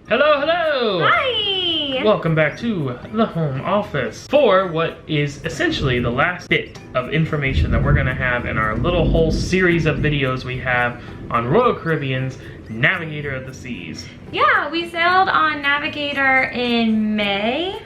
Hello, hello! Hi! Welcome back to the home office for what is essentially the last bit of information that we're going to have in our little whole series of videos we have on Royal Caribbean's Navigator of the Seas. Yeah, we sailed on Navigator in May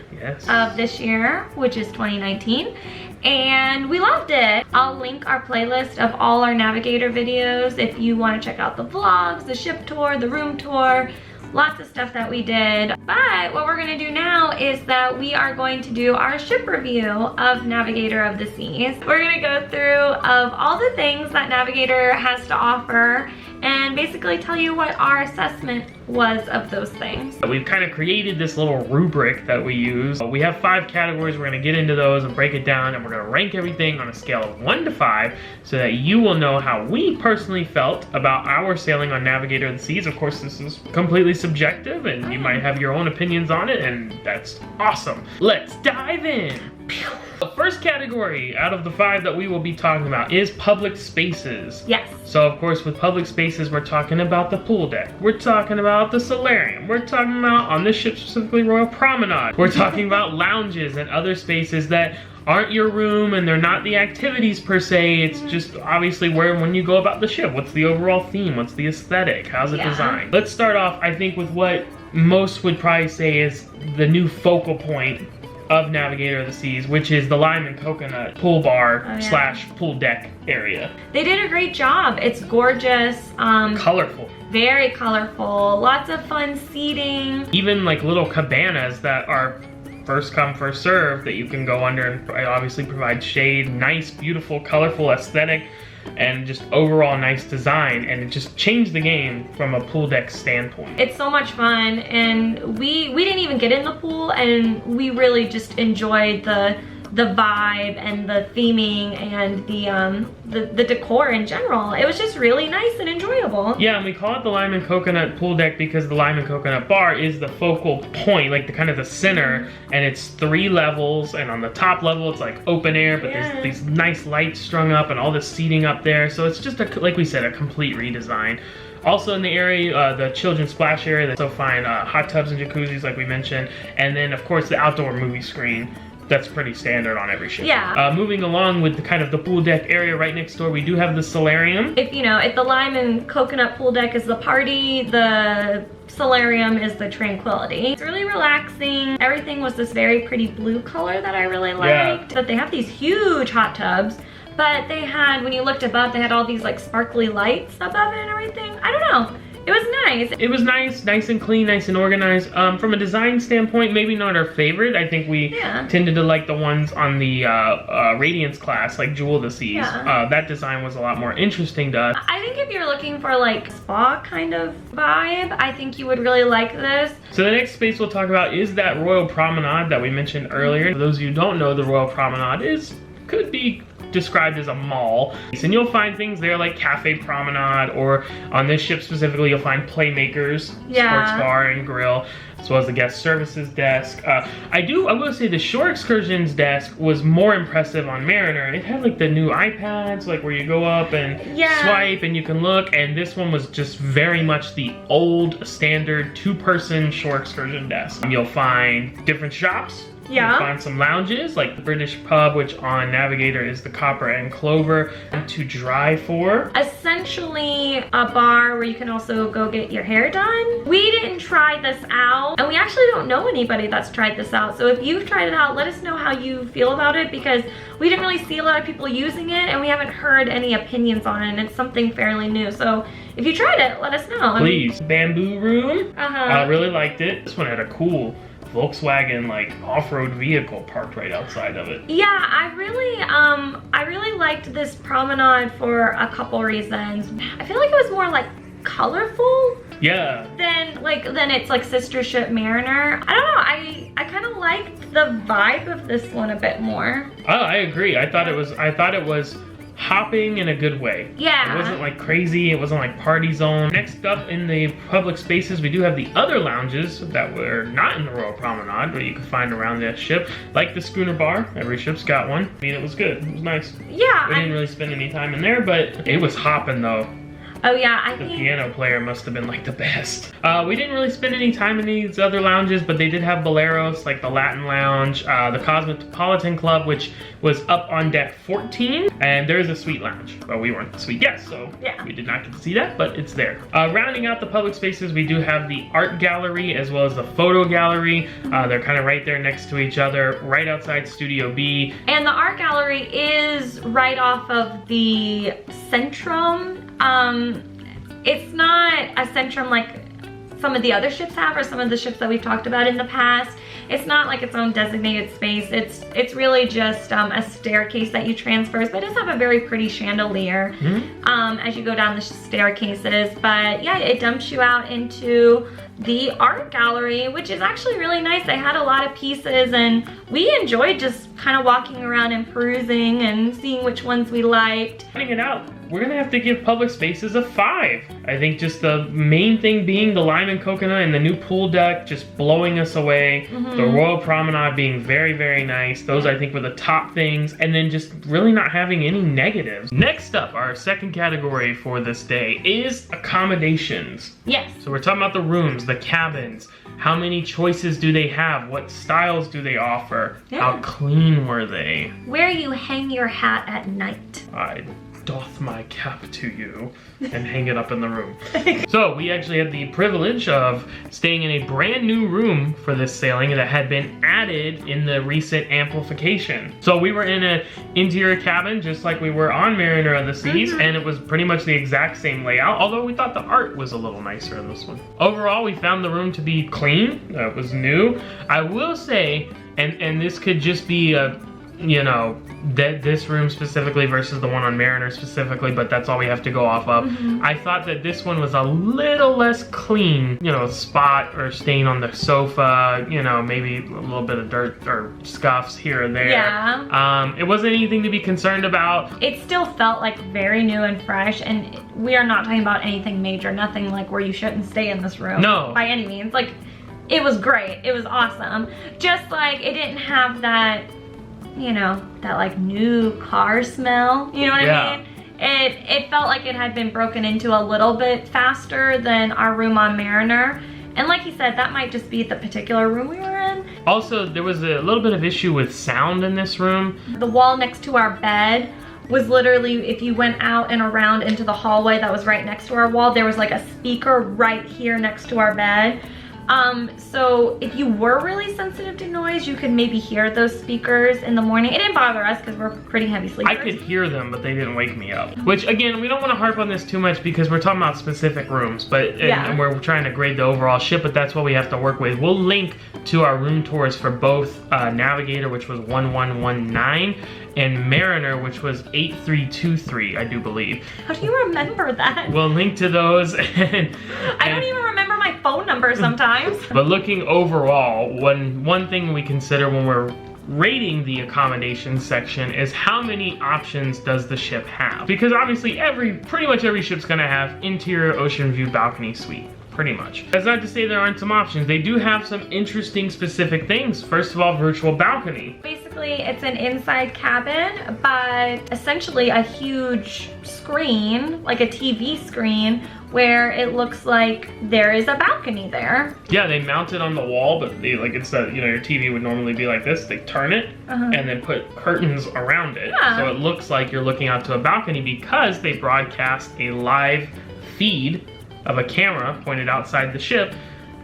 of this year, which is 2019. And we loved it. I'll link our playlist of all our Navigator videos if you want to check out the vlogs, the ship tour, the room tour, lots of stuff that we did. But what we're gonna do now is that we are going to do our ship review of Navigator of the Seas. We're gonna go through of all the things that Navigator has to offer and basically tell you what our assessment was of those things. We've kind of created this little rubric that we use. We have 5 categories. We're going to get into those and break it down, and we're going to rank everything on a scale of 1 to 5 so that you will know how we personally felt about our sailing on Navigator of the Seas. Of course, this is completely subjective and you might have your own opinions on it, and that's awesome. Let's dive in. The first category out of the 5 that we will be talking about is public spaces. Yes. So of course with public spaces we're talking about the pool deck, we're talking about the solarium, we're talking about, on this ship specifically, Royal Promenade. We're talking about lounges and other spaces that aren't your room and they're not the activities per se. It's just obviously when you go about the ship, what's the overall theme, what's the aesthetic, how's it designed. Let's start off, I think, with what most would probably say is the new focal point of Navigator of the Seas, which is the lime and coconut pool bar slash pool deck area. They did a great job. It's gorgeous. Colorful. Very colorful. Lots of fun seating. Even like little cabanas that are first come, first serve that you can go under and obviously provide shade. Nice, beautiful, colorful aesthetic, and just overall nice design, and it just changed the game from a pool deck standpoint. It's so much fun, and we didn't even get in the pool, and we really just enjoyed the vibe and the theming and the decor in general. It was just really nice and enjoyable. Yeah, and we call it the lime and coconut pool deck because the lime and coconut bar is the focal point, like the kind of the center, and it's 3 levels, and on the top level it's like open air, but there's these nice lights strung up and all the seating up there, so it's just like we said, a complete redesign. Also in the area, the children's splash area, that's so fine, hot tubs and jacuzzis like we mentioned, and then of course the outdoor movie screen. That's pretty standard on every ship. Yeah. Moving along with the kind of the pool deck area right next door, we do have the solarium. If the lime and coconut pool deck is the party, the solarium is the tranquility. It's really relaxing. Everything was this very pretty blue color that I really liked. But they have these huge hot tubs, but they had, when you looked above, they had all these like sparkly lights above it and everything. I don't know. It was nice. It was nice and clean, nice and organized. From a design standpoint, maybe not our favorite. I think we tended to like the ones on the Radiance class, like Jewel of the Seas. Yeah. That design was a lot more interesting to us. I think if you're looking for like spa kind of vibe, I think you would really like this. So the next space we'll talk about is that Royal Promenade that we mentioned earlier. For those of you who don't know, the Royal Promenade could be described as a mall, and you'll find things there like Cafe Promenade, or on this ship specifically you'll find Playmakers, sports bar and grill, as well as the guest services desk. I will say the shore excursions desk was more impressive on Mariner. It had like the new iPads, like where you go up and swipe and you can look, and this one was just very much the old standard 2-person shore excursion desk. You'll find different shops. You'll find some lounges, like the British pub, which on Navigator is the Copper and Clover, to dry for. Essentially a bar where you can also go get your hair done. We didn't try this out, and we actually don't know anybody that's tried this out. So if you've tried it out, let us know how you feel about it, because we didn't really see a lot of people using it, and we haven't heard any opinions on it, and it's something fairly new. So if you tried it, let us know. Please. Bamboo room. I really liked it. This one had a cool Volkswagen like off-road vehicle parked right outside of it. Yeah, I really liked this promenade for a couple reasons. I feel like it was more like colorful than its like sister ship Mariner. I don't know, I kind of liked the vibe of this one a bit more. Oh, I agree. I thought it was hopping in a good way. Yeah. It wasn't like crazy, it wasn't like party zone. Next up in the public spaces, we do have the other lounges that were not in the Royal Promenade, but you can find around the ship, like the schooner bar. Every ship's got one. I mean, it was good, it was nice. Yeah. We didn't really spend any time in there, but it was hopping though. Oh yeah, The piano player must have been like the best. We didn't really spend any time in these other lounges, but they did have Boleros, like the Latin Lounge, the Cosmopolitan Club, which was up on deck 14, and there is a suite lounge, but we weren't the suite guests, so yeah, we did not get to see that, but it's there. Rounding out the public spaces, we do have the art gallery as well as the photo gallery. They're kind of right there next to each other, right outside Studio B. And the art gallery is right off of the Centrum. It's not a Centrum like some of the other ships have, or some of the ships that we've talked about in the past. It's not like its own designated space. It's really just a staircase that you transfer, but it does have a very pretty chandelier as you go down the staircases. But yeah, it dumps you out into the art gallery, which is actually really nice. They had a lot of pieces, and we enjoyed just kind of walking around and perusing and seeing which ones we liked. Finding it out, we're gonna have to give public spaces a 5. I think just the main thing being the lime and coconut and the new pool deck just blowing us away. The Royal Promenade being very, very nice. Those I think were the top things, and then just really not having any negatives. Next up, our second category for this day is accommodations. Yes. So we're talking about the rooms, the cabins. How many choices do they have? What styles do they offer? Yeah. How clean were they? Where you hang your hat at night. I doff my cap to you and hang it up in the room. So we actually had the privilege of staying in a brand new room for this sailing that had been added in the recent amplification. So we were in an interior cabin just like we were on Mariner of the Seas, and it was pretty much the exact same layout, although we thought the art was a little nicer in this one. Overall, we found the room to be clean. It was new. I will say, and this could just be a, you know, this room specifically versus the one on Mariner specifically, but that's all we have to go off of. I thought that this one was a little less clean, you know, spot or stain on the sofa, you know, maybe a little bit of dirt or scuffs here and there. Yeah. It wasn't anything to be concerned about. It still felt like very new and fresh, and we are not talking about anything major, nothing like where you shouldn't stay in this room. No. By any means. Like, it was great. It was awesome. Just like it didn't have that, you know, that like new car smell, you know what I mean? It felt like it had been broken into a little bit faster than our room on Mariner. And like you said, that might just be the particular room we were in. Also, there was a little bit of issue with sound in this room. The wall next to our bed was literally, if you went out and around into the hallway that was right next to our wall, there was like a speaker right here next to our bed. So if you were really sensitive to noise, you could maybe hear those speakers in the morning. It didn't bother us because we're pretty heavy sleepers. I could hear them, but they didn't wake me up. Which, again, we don't want to harp on this too much because we're talking about specific rooms, but and we're trying to grade the overall ship, but that's what we have to work with. We'll link to our room tours for both Navigator, which was 1119, and Mariner, which was 8323, I do believe. How do you remember that? We'll link to those. And I don't even remember my phone number sometimes. But looking overall, one thing we consider when we're rating the accommodations section is how many options does the ship have? Because obviously pretty much every ship's gonna have interior ocean view balcony suite. Pretty much. That's not to say there aren't some options. They do have some interesting specific things. First of all, virtual balcony. Basically, it's an inside cabin, but essentially a huge screen, like a TV screen, where it looks like there is a balcony there. Yeah, they mount it on the wall, but they, like, instead, you know, your TV would normally be like this. They turn it and then put curtains around it. Yeah. So it looks like you're looking out to a balcony because they broadcast a live feed of a camera pointed outside the ship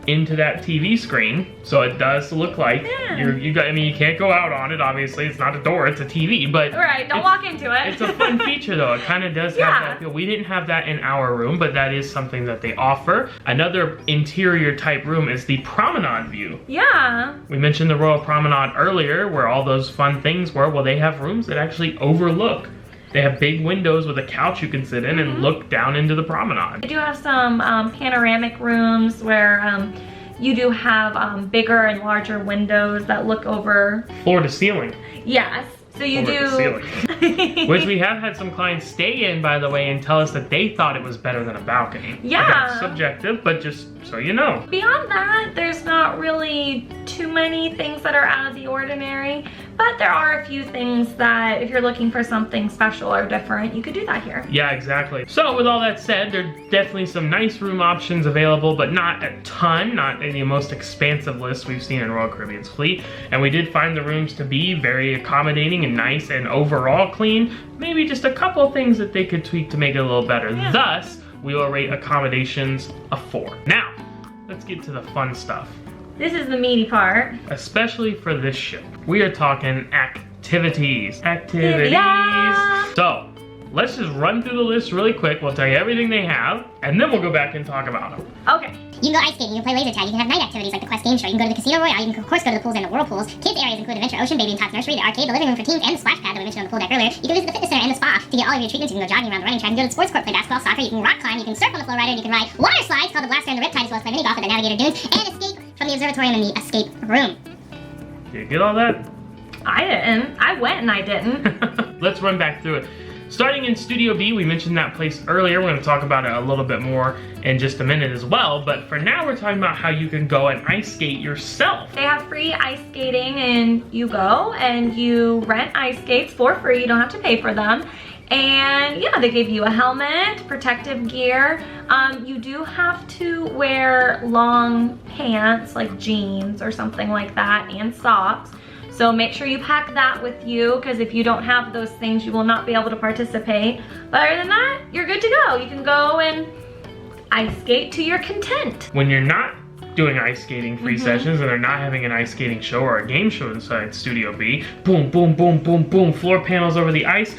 into that TV screen, so it does look like I mean, you can't go out on it, obviously. It's not a door, it's a TV, but right, don't walk into it. It's a fun feature though. It kind of does have that feel. We didn't have that in our room, but that is something that they offer. Another interior type room is the promenade view. Yeah. We mentioned the Royal Promenade earlier, where all those fun things were. Well, they have rooms that actually overlook. They have big windows with a couch you can sit in and look down into the promenade. They do have some panoramic rooms where you do have bigger and larger windows that look over floor to ceiling. Yes. So you do. Which we have had some clients stay in, by the way, and tell us that they thought it was better than a balcony. Yeah. That's subjective, but just so you know. Beyond that, there's not really too many things that are out of the ordinary. but there are a few things that if you're looking for something special or different, you could do that here. Yeah, exactly. So with all that said, there are definitely some nice room options available, but not a ton, not in the most expansive list we've seen in Royal Caribbean's fleet. And we did find the rooms to be very accommodating and nice and overall clean. Maybe just a couple things that they could tweak to make it a little better. Yeah. Thus, we will rate Accommodations a 4. Now, let's get to the fun stuff. This is the meaty part. Especially for this ship. We are talking activities. Activities. Yeah. So, let's just run through the list really quick. We'll tell you everything they have, and then we'll go back and talk about them. Okay. You can go ice skating, you can play laser tag, you can have night activities like the Quest Game Show, you can go to the Casino Royale, you can of course go to the pools and the whirlpools. Kids areas include Adventure Ocean, Baby and Tots Nursery, the arcade, the living room for teens, and the splash pad that we mentioned on the pool deck earlier. You can visit the fitness center and the spa to get all of your treatments. You can go jogging around the running track, you can go to the sports court, play basketball, soccer, you can rock climb, you can surf on the flow rider, you can ride water slides called the Blaster and the Riptide, as well as play mini golf at the Navigator Dunes, and escape from the observatory and the escape room. Did you get all that? I didn't. I went and I didn't. Let's run back through it. Starting in Studio B, we mentioned that place earlier. We're going to talk about it a little bit more in just a minute as well. But for now, we're talking about how you can go and ice skate yourself. They have free ice skating, and you go and you rent ice skates for free. You don't have to pay for them. And yeah, they give you a helmet, protective gear. You do have to wear long pants like jeans or something like that, and socks. So make sure you pack that with you, because if you don't have those things, you will not be able to participate. But other than that, you're good to go. You can go and ice skate to your content. When you're not doing ice skating free sessions and they're not having an ice skating show or a game show inside Studio B, boom, boom, boom, boom, boom, floor panels over the ice,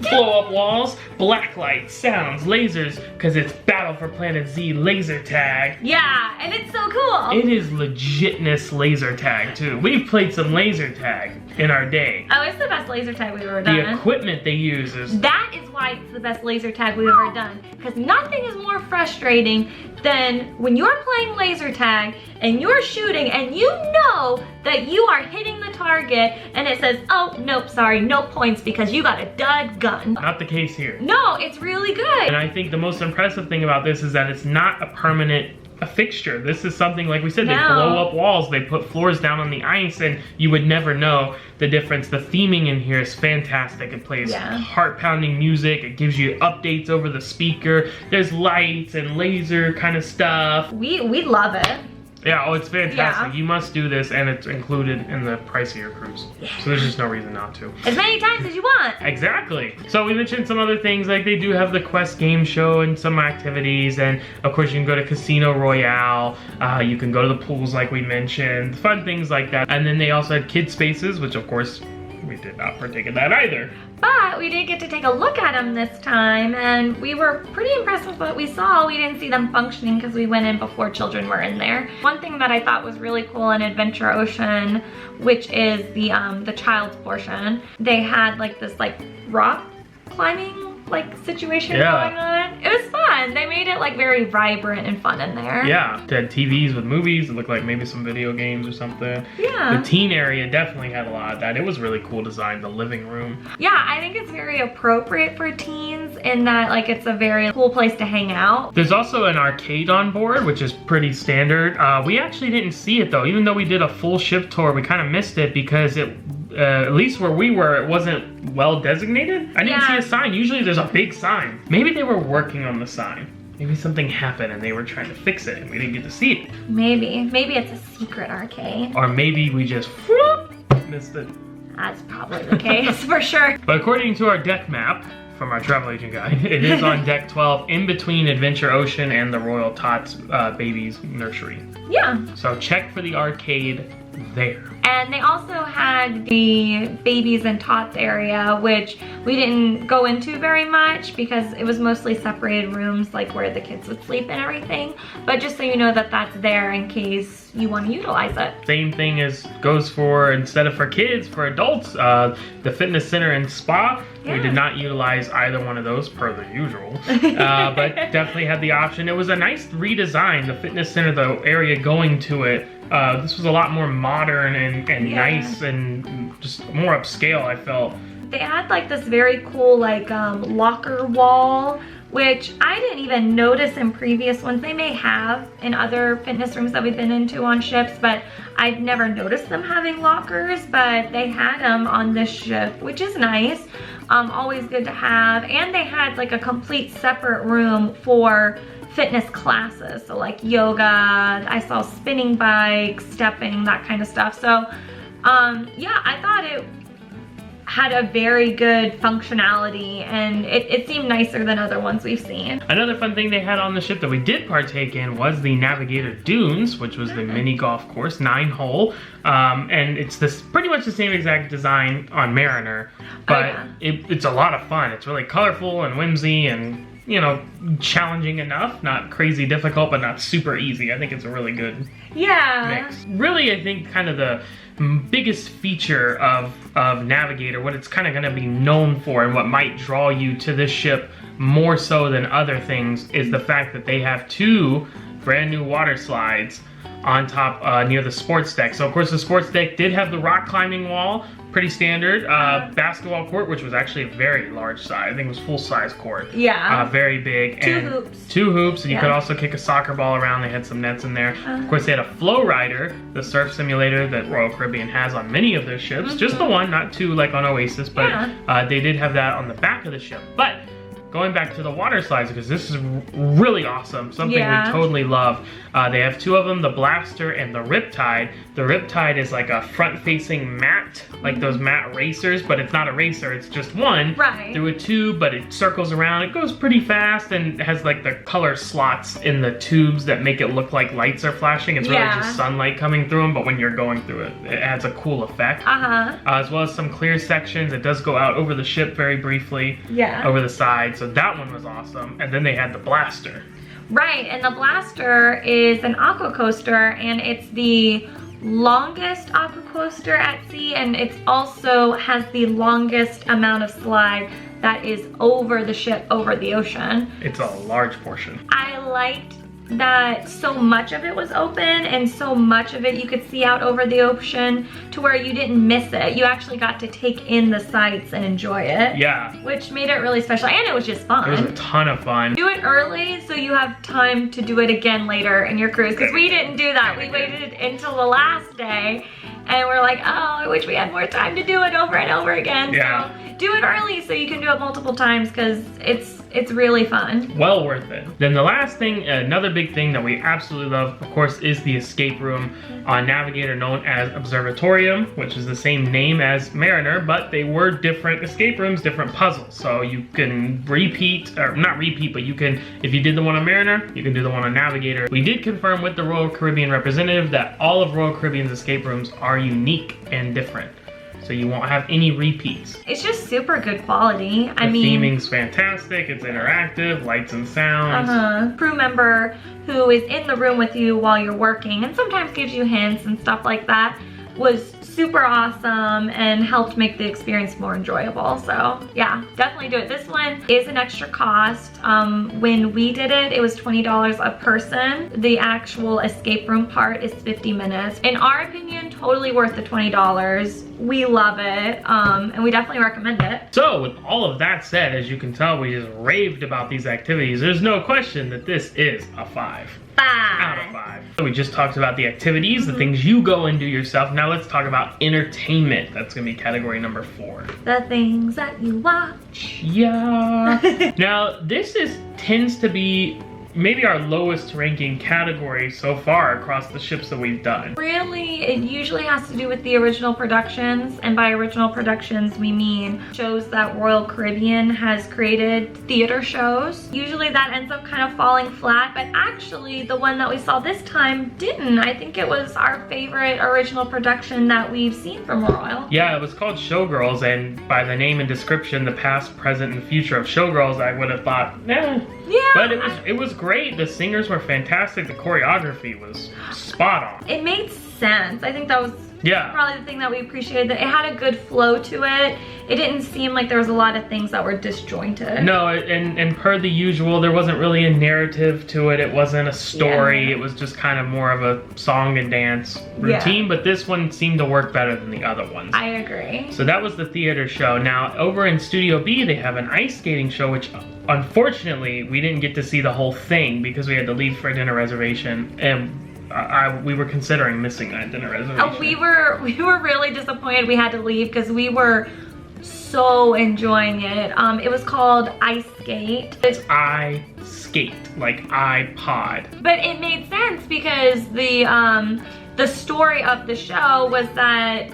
blow up walls, black lights, sounds, lasers, because it's Battle for Planet Z laser tag. Yeah, and it's so cool. It is legitness laser tag too. We've played some laser tag in our day. Oh, it's the best laser tag we've ever done. The equipment they use is... That is why it's the best laser tag we've ever done. Because nothing is more frustrating than when you're playing laser tag and you're shooting and you know that you are hitting the target and it says, oh, nope, sorry, no points because you got a dud gun. Not the case here. No, it's really good. And I think the most impressive thing about this is that it's not a permanent fixture. This is something, like we said, they blow up walls, they put floors down on the ice, and you would never know the difference. The theming in here is fantastic. It plays heart-pounding music. It gives you updates over the speaker. There's lights and laser kind of stuff. We love it. Yeah, oh, it's fantastic. You must do this, and it's included in the price of your cruise. So there's just no reason not to. As many times as you want. Exactly. So we mentioned some other things, like they do have the Quest Game Show and some activities, and of course you can go to Casino Royale, you can go to the pools like we mentioned, fun things like that. And then they also had kid spaces, which of course we did not partake in that either. But we did get to take a look at them this time, and we were pretty impressed with what we saw. We didn't see them functioning because we went in before children were in there. One thing that I thought was really cool in Adventure Ocean, which is the child's portion, they had like this like rock climbing like situation going on. It was fun. They made it like very vibrant and fun in there. Yeah, they had TVs with movies. It looked like maybe some video games or something. Yeah. The teen area definitely had a lot of that. It was really cool design, the living room. Yeah, I think it's very appropriate for teens in that like it's a very cool place to hang out. There's also an arcade on board, which is pretty standard. We actually didn't see it though. Even though we did a full ship tour, we kind of missed it because it at least where we were, it wasn't well designated. I didn't see a sign. Usually there's a big sign. Maybe they were working on the sign. Maybe something happened and they were trying to fix it and we didn't get to see it. Maybe it's a secret arcade. Or maybe we just missed it. That's probably the case for sure. But according to our deck map from our travel agent guide, it is on deck 12 in between Adventure Ocean and the Royal Tots Babies Nursery. Yeah. So check for the arcade there. And they also had the babies and tots area, which we didn't go into very much because it was mostly separated rooms, like where the kids would sleep and everything. But just so you know that that's there in case you want to utilize it. Same thing as goes for, instead of for kids, for adults, the fitness center and spa. We did not utilize either one of those per the usual, but definitely had the option. It was a nice redesign, the fitness center, the area going to it. This was a lot more modern and nice and just more upscale, I felt. They had like this very cool like locker wall which I didn't even notice in previous ones. They may have in other fitness rooms that we've been into on ships, but I've never noticed them having lockers, but they had them on this ship, which is nice. Always good to have. And they had like a complete separate room for fitness classes, so like yoga, I saw spinning bikes, stepping, that kind of stuff. So yeah, I thought it had a very good functionality, and it seemed nicer than other ones we've seen. Another fun thing they had on the ship that we did partake in was the Navigator Dunes, which was the mini golf course, 9-hole. And it's pretty much the same exact design on Mariner, but it's a lot of fun. It's really colorful and whimsy and, you know, challenging enough, not crazy difficult, but not super easy. I think it's a really good mix. Really, I think kind of the biggest feature of Navigator, what it's kind of going to be known for and what might draw you to this ship more so than other things is the fact that they have 2 brand new water slides on top near the sports deck. So of course the sports deck did have the rock climbing wall, pretty standard. Basketball court, which was actually a very large size. I think it was full-size court. Yeah. Very big. 2 hoops. 2 hoops, and you could also kick a soccer ball around. They had some nets in there. Of course, they had a flow rider, the surf simulator that Royal Caribbean has on many of their ships. Just the one, not 2 like on Oasis, but they did have that on the back of the ship. But going back to the water slides, because this is really awesome, something we totally love. They have 2 of them, the Blaster and the Riptide. The Riptide is like a front-facing mat, like those mat racers, but it's not a racer, it's just one through a tube, but it circles around. It goes pretty fast and has like the color slots in the tubes that make it look like lights are flashing. It's really just sunlight coming through them, but when you're going through it, it adds a cool effect. As well as some clear sections. It does go out over the ship very briefly, over the sides. So that one was awesome. And then they had the Blaster. Right, and the Blaster is an aqua coaster, and it's the longest aqua coaster at sea, and it also has the longest amount of slide that is over the ship, over the ocean. It's a large portion. I liked that so much of it was open and so much of it you could see out over the ocean to where you didn't miss it. You actually got to take in the sights and enjoy it. Yeah. Which made it really special, and it was just fun. It was a ton of fun. Do it early so you have time to do it again later in your cruise, because we didn't do that. We waited until the last day and we're like, oh, I wish we had more time to do it over and over again. Yeah. So do it early so you can do it multiple times, because it's really fun. Well worth it. Then the last thing, another big thing that we absolutely love, of course, is the escape room on Navigator, known as Observatorium, which is the same name as Mariner, but they were different escape rooms, different puzzles. So you can repeat, or not repeat, but you can, if you did the one on Mariner, you can do the one on Navigator. We did confirm with the Royal Caribbean representative that all of Royal Caribbean's escape rooms are unique and different. So you won't have any repeats. It's just super good quality. The theming's fantastic, it's interactive, lights and sounds. Crew member who is in the room with you while you're working and sometimes gives you hints and stuff like that was super awesome and helped make the experience more enjoyable. So yeah, definitely do it. This one is an extra cost. When we did it, it was $20 a person. The actual escape room part is 50 minutes. In our opinion, totally worth the $20. We love it, and we definitely recommend it. So with all of that said, as you can tell, we just raved about these activities. There's no question that this is a 5. 5 out of 5. So we just talked about the activities, the things you go and do yourself. Now let's talk about entertainment. That's gonna be category number 4. The things that you watch. Yeah. Now this tends to be maybe our lowest ranking category so far across the ships that we've done. Really, it usually has to do with the original productions, and by original productions we mean shows that Royal Caribbean has created, theater shows. Usually that ends up kind of falling flat, but actually the one that we saw this time didn't. I think it was our favorite original production that we've seen from Royal. Yeah, it was called Showgirls, and by the name and description, the past, present, and future of Showgirls, I would have thought, eh. Yeah. But it was great. The singers were fantastic. The choreography was spot on. It made sense. I think that was Yeah. Probably the thing that we appreciated, that it had a good flow to it. It didn't seem like there was a lot of things that were disjointed. No, and per the usual, there wasn't really a narrative to it. It wasn't a story. Yeah. It was just kind of more of a song and dance routine, but this one seemed to work better than the other ones. I agree. So that was the theater show. Now, over in Studio B, they have an ice skating show, which unfortunately, we didn't get to see the whole thing because we had to leave for a dinner reservation, and we were considering missing that dinner reservation. We were really disappointed we had to leave because we were so enjoying it. It was called Ice Skate. It's I skate, like iPod. But it made sense because the story of the show was that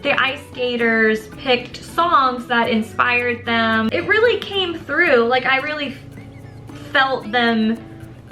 the ice skaters picked songs that inspired them. It really came through. Like, I really felt them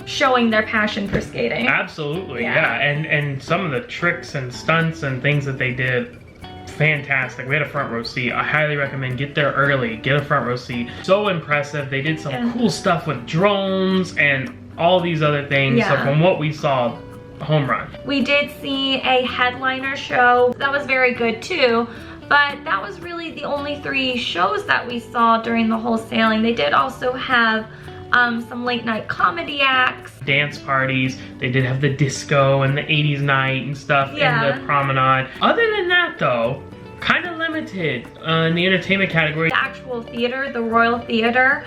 showing their passion for skating. Absolutely, yeah. And some of the tricks and stunts and things that they did, fantastic. We had a front row seat. I highly recommend get there early, get a front row seat. So impressive. They did some cool stuff with drones and all these other things. So from what we saw, home run. We did see a headliner show. That was very good too. But that was really the only 3 shows that we saw during the whole sailing. They did also have some late night comedy acts. Dance parties. They did have the disco and the 80s night and stuff in the promenade. Other than that though, kind of limited in the entertainment category. The actual theater, the Royal Theater,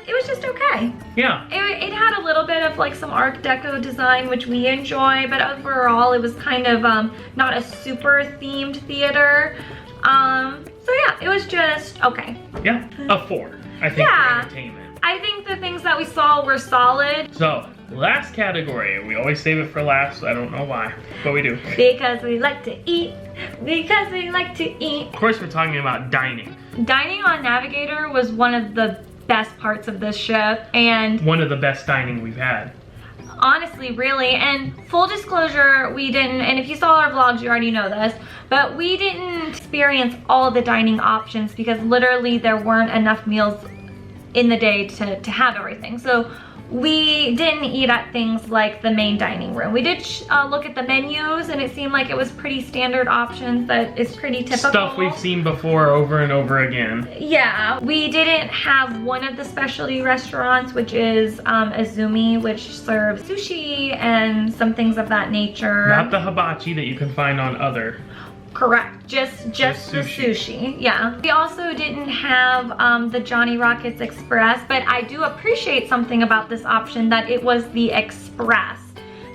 it was just okay. Yeah. It had a little bit of like some Art Deco design, which we enjoy, but overall it was kind of not a super themed theater. So yeah, it was just okay. Yeah, a 4, I think, for entertainment. I think the things that we saw were solid. So, last category. We always save it for last. I don't know why, but we do. Because we like to eat. Because we like to eat. Of course, we're talking about dining. Dining on Navigator was one of the best parts of this ship, and one of the best dining we've had. Honestly, really, and full disclosure, we didn't, and if you saw our vlogs, you already know this, but we didn't experience all the dining options because literally there weren't enough meals in the day to have everything. So we didn't eat at things like the main dining room. We did look at the menus, and it seemed like it was pretty standard options that is pretty typical. Stuff we've seen before over and over again. Yeah, we didn't have one of the specialty restaurants, which is Azumi, which serves sushi and some things of that nature. Not the hibachi that you can find on other. Correct, just the sushi, yeah. We also didn't have the Johnny Rockets Express, but I do appreciate something about this option, that it was the Express.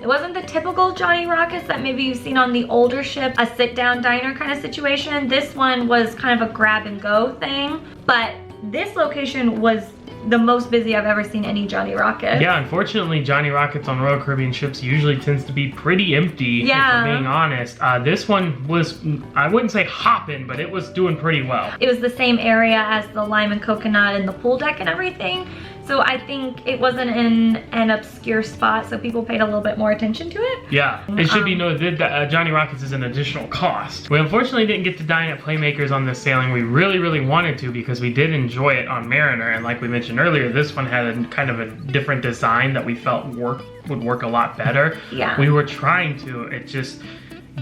It wasn't the typical Johnny Rockets that maybe you've seen on the older ship, a sit-down diner kind of situation. This one was kind of a grab-and-go thing, but this location was the most busy I've ever seen any Johnny Rockets. Yeah, unfortunately, Johnny Rockets on Royal Caribbean ships usually tends to be pretty empty, if I'm being honest. This one was, I wouldn't say hopping, but it was doing pretty well. It was the same area as the Lime and Coconut and the pool deck and everything. So I think it wasn't in an obscure spot, so people paid a little bit more attention to it. Yeah, it should be noted that Johnny Rockets is an additional cost. We unfortunately didn't get to dine at Playmakers on this sailing. We really, really wanted to because we did enjoy it on Mariner, and like we mentioned earlier, this one had a kind of a different design that we felt would work a lot better. Yeah. We were trying to, it just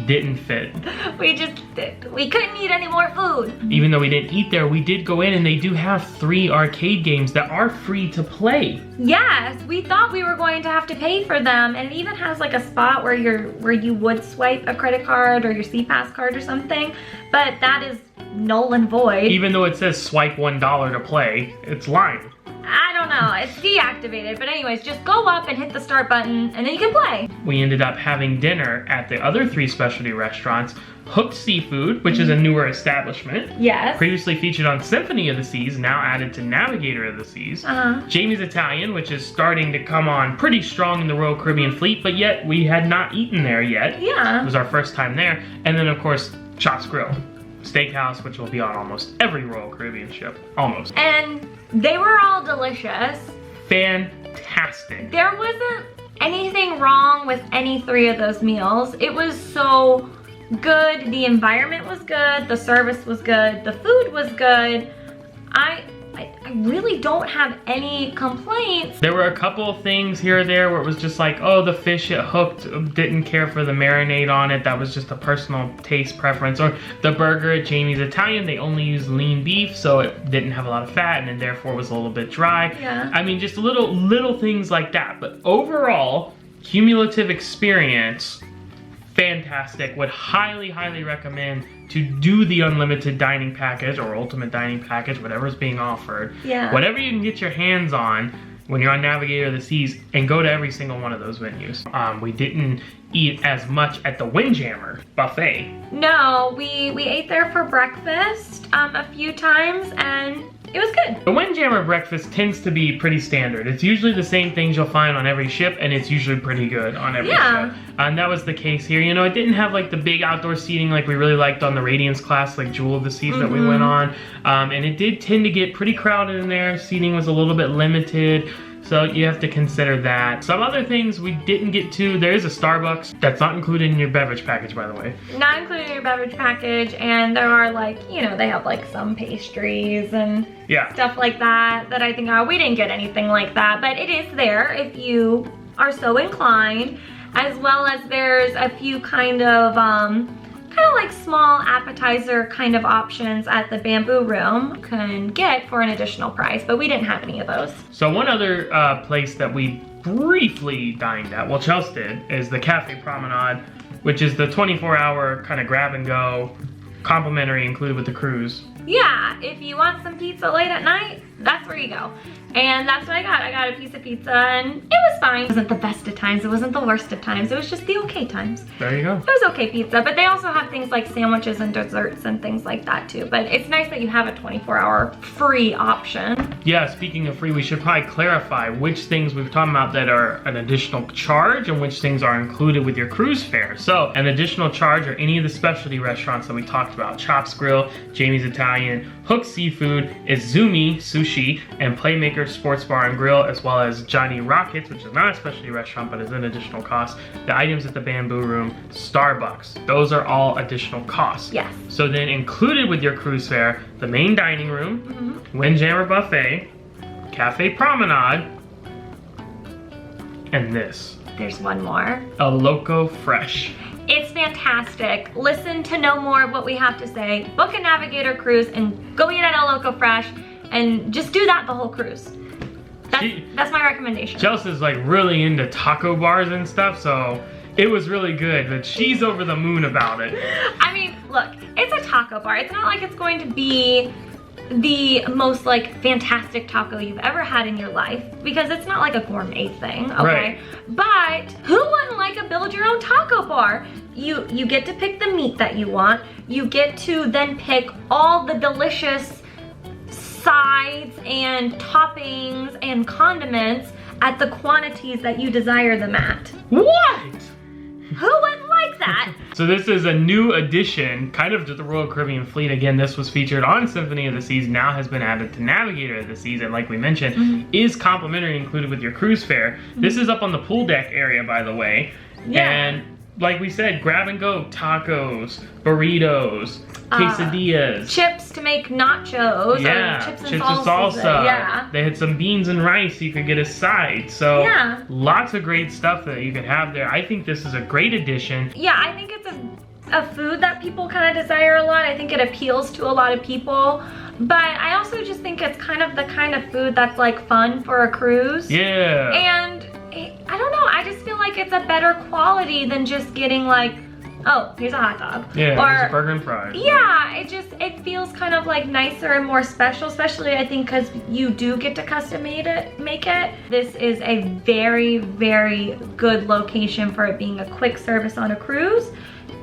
didn't fit. We couldn't eat any more food. Even though we didn't eat there, we did go in, and they do have 3 arcade games that are free to play. Yes, we thought we were going to have to pay for them, and it even has like a spot where you would swipe a credit card or your C-Pass card or something, but that is null and void. Even though it says swipe $1 to play, it's lying. I don't know, it's deactivated, but anyways, just go up and hit the start button and then you can play. We ended up having dinner at the other 3 specialty restaurants. Hooked Seafood, which is a newer establishment. Yes. Previously featured on Symphony of the Seas, now added to Navigator of the Seas. Jamie's Italian, which is starting to come on pretty strong in the Royal Caribbean fleet, but yet we had not eaten there yet. Yeah. It was our first time there. And then of course, Chops Grill. Steakhouse, which will be on almost every Royal Caribbean ship, almost. And they were all delicious. Fantastic. There wasn't anything wrong with any 3 of those meals. It was so good. The environment was good. The service was good. The food was good. I really don't have any complaints. There were a couple of things here or there where it was just like, oh, the fish it hooked, didn't care for the marinade on it. That was just a personal taste preference. Or the burger at Jamie's Italian, they only used lean beef, so it didn't have a lot of fat and therefore was a little bit dry. Yeah. I mean, just little things like that. But overall, cumulative experience, fantastic. Would highly recommend to do the unlimited dining package or ultimate dining package, whatever's being offered. Yeah. Whatever you can get your hands on when you're on Navigator of the Seas, and go to every single one of those venues. We didn't eat as much at the Windjammer buffet. No, we ate there for breakfast a few times, and it was good. The Windjammer breakfast tends to be pretty standard. It's usually the same things you'll find on every ship, and it's usually pretty good on every ship. And that was the case here. You know, it didn't have like the big outdoor seating like we really liked on the Radiance class, like Jewel of the Seas that we went on. And it did tend to get pretty crowded in there. Seating was a little bit limited. So you have to consider that. Some other things we didn't get to, there is a Starbucks that's not included in your beverage package, by the way. Not included in your beverage package, and there are like, you know, they have like some pastries and stuff like that I think, we didn't get anything like that, but it is there if you are so inclined, as well as there's a few kind of like small appetizer kind of options at the Bamboo Room you can get for an additional price, but we didn't have any of those. So one other place that we briefly dined at, well, Chelsea did, is the Cafe Promenade, which is the 24-hour kind of grab and go, complimentary included with the cruise. Yeah, if you want some pizza late at night, that's where you go. And that's what I got. I got a piece of pizza and it was fine. It wasn't the best of times, it wasn't the worst of times, it was just the okay times. There you go. It was okay pizza, but they also have things like sandwiches and desserts and things like that too. But it's nice that you have a 24-hour free option. Yeah, speaking of free, we should probably clarify which things we've talked about that are an additional charge and which things are included with your cruise fare. So an additional charge are any of the specialty restaurants that we talked about. Chops Grill, Jamie's Italian, Hook Seafood, Izumi Sushi, and Playmaker Sports Bar and Grill, as well as Johnny Rockets, which is not a specialty restaurant but is an additional cost. The items at the Bamboo Room, Starbucks, those are all additional costs. Yes. So then included with your cruise fare, the main dining room, Windjammer Buffet, Cafe Promenade, and this. There's one more. A Loco Fresh. It's fantastic. Listen to know more of what we have to say. Book a Navigator cruise and go eat at El Loco Fresh and just do that the whole cruise. That's my recommendation. Chelsea's like really into taco bars and stuff, so it was really good, but she's over the moon about it. I mean, look, it's a taco bar. It's not like it's going to be the most like fantastic taco you've ever had in your life, because it's not like a gourmet thing, okay? Right. But who wouldn't like a build your own taco bar? You get to pick the meat that you want. You get to then pick all the delicious sides and toppings and condiments at the quantities that you desire them at. What? Who wouldn't like that? So this is a new addition, kind of to the Royal Caribbean fleet. Again, this was featured on Symphony of the Seas, now has been added to Navigator of the Seas, and like we mentioned, is complimentary included with your cruise fare. This is up on the pool deck area, by the way. Yeah. And like we said, grab and go tacos, burritos, quesadillas. Chips to make nachos. Yeah, or chips and and salsa. Yeah. They had some beans and rice you could get a side. So yeah, lots of great stuff that you could have there. I think this is a great addition. Yeah, I think it's a food that people kind of desire a lot. I think it appeals to a lot of people. But I also just think it's kind of the kind of food that's like fun for a cruise. Yeah. And I don't know, I just feel like it's a better quality than just getting like, oh, here's a hot dog. Yeah, or, here's a burger and fries. Yeah, it feels kind of like nicer and more special, especially I think because you do get to custom make it. This is a very, very good location for it being a quick service on a cruise.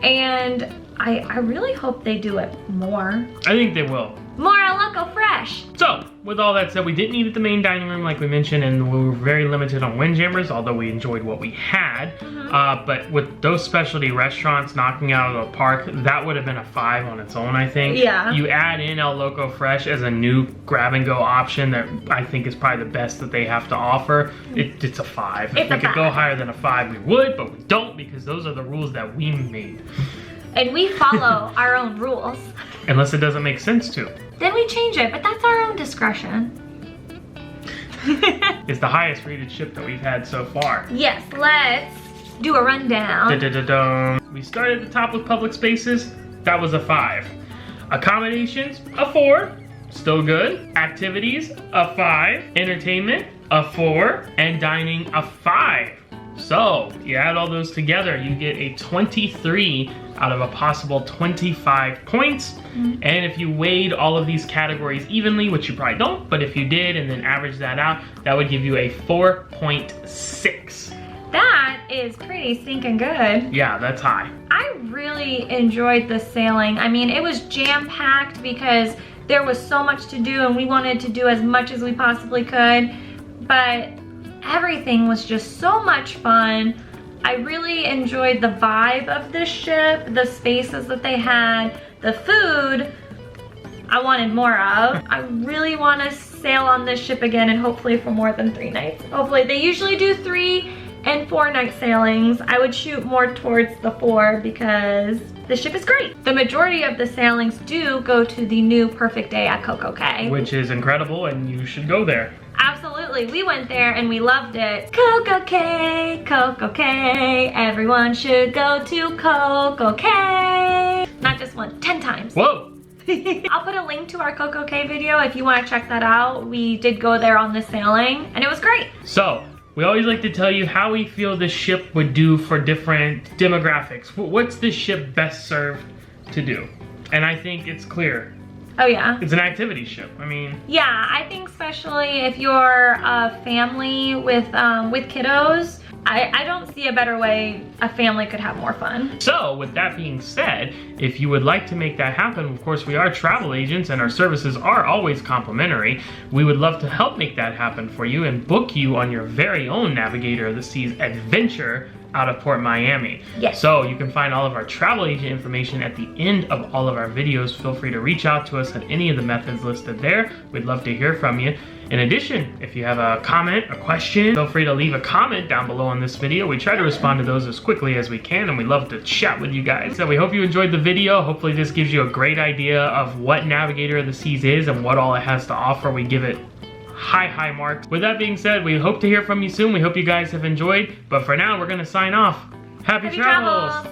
And I really hope they do it more. I think they will. More El Loco Fresh. So, with all that said, we didn't eat at the main dining room like we mentioned, and we were very limited on Windjammers, although we enjoyed what we had. But with those specialty restaurants knocking out of the park, that would have been a 5 on its own, I think. Yeah. You add in El Loco Fresh as a new grab-and-go option that I think is probably the best that they have to offer. It's a 5. If we could go higher than a 5, we would, but we don't, because those are the rules that we made. And we follow our own rules. Unless it doesn't make sense to. Then we change it, but that's our own discretion. It's the highest rated ship that we've had so far. Yes, let's do a rundown. We started at the top with public spaces. That was a 5. Accommodations, a 4. Still good. Activities, a 5. Entertainment, a 4. And dining, a 5. So, you add all those together, you get a 23 out of a possible 25 points. And if you weighed all of these categories evenly, which you probably don't, but if you did and then average that out, that would give you a 4.6. That is pretty stinking good. Yeah, that's high. I really enjoyed the sailing. I mean, it was jam-packed because there was so much to do and we wanted to do as much as we possibly could, but everything was just so much fun. I really enjoyed the vibe of this ship, the spaces that they had, the food I wanted more of. I really want to sail on this ship again and hopefully for more than 3 nights. Hopefully, they usually do 3 and 4 night sailings. I would shoot more towards the 4 because the ship is great. The majority of the sailings do go to the new Perfect Day at CocoCay. Which is incredible and you should go there. Absolutely, we went there and we loved it. CocoCay, CocoCay, everyone should go to CocoCay. Not just once, 10 times. Whoa! I'll put a link to our CocoCay video if you want to check that out. We did go there on the sailing and it was great. So, we always like to tell you how we feel this ship would do for different demographics. What's this ship best served to do? And I think it's clear. Oh yeah? It's an activity ship, I mean. Yeah, I think especially if you're a family with kiddos, I don't see a better way a family could have more fun. So, with that being said, if you would like to make that happen, of course we are travel agents and our services are always complimentary. We would love to help make that happen for you and book you on your very own Navigator of the Seas adventure out of Port Miami. Yes. So you can find all of our travel agent information at the end of all of our videos. Feel free to reach out to us at any of the methods listed there. We'd love to hear from you. In addition, if you have a comment, a question, feel free to leave a comment down below on this video. We try to respond to those as quickly as we can and we love to chat with you guys. So we hope you enjoyed the video. Hopefully this gives you a great idea of what Navigator of the Seas is and what all it has to offer. We give it high marks. With that being said, we hope to hear from you soon. We hope you guys have enjoyed, but for now we're gonna sign off. Happy travels.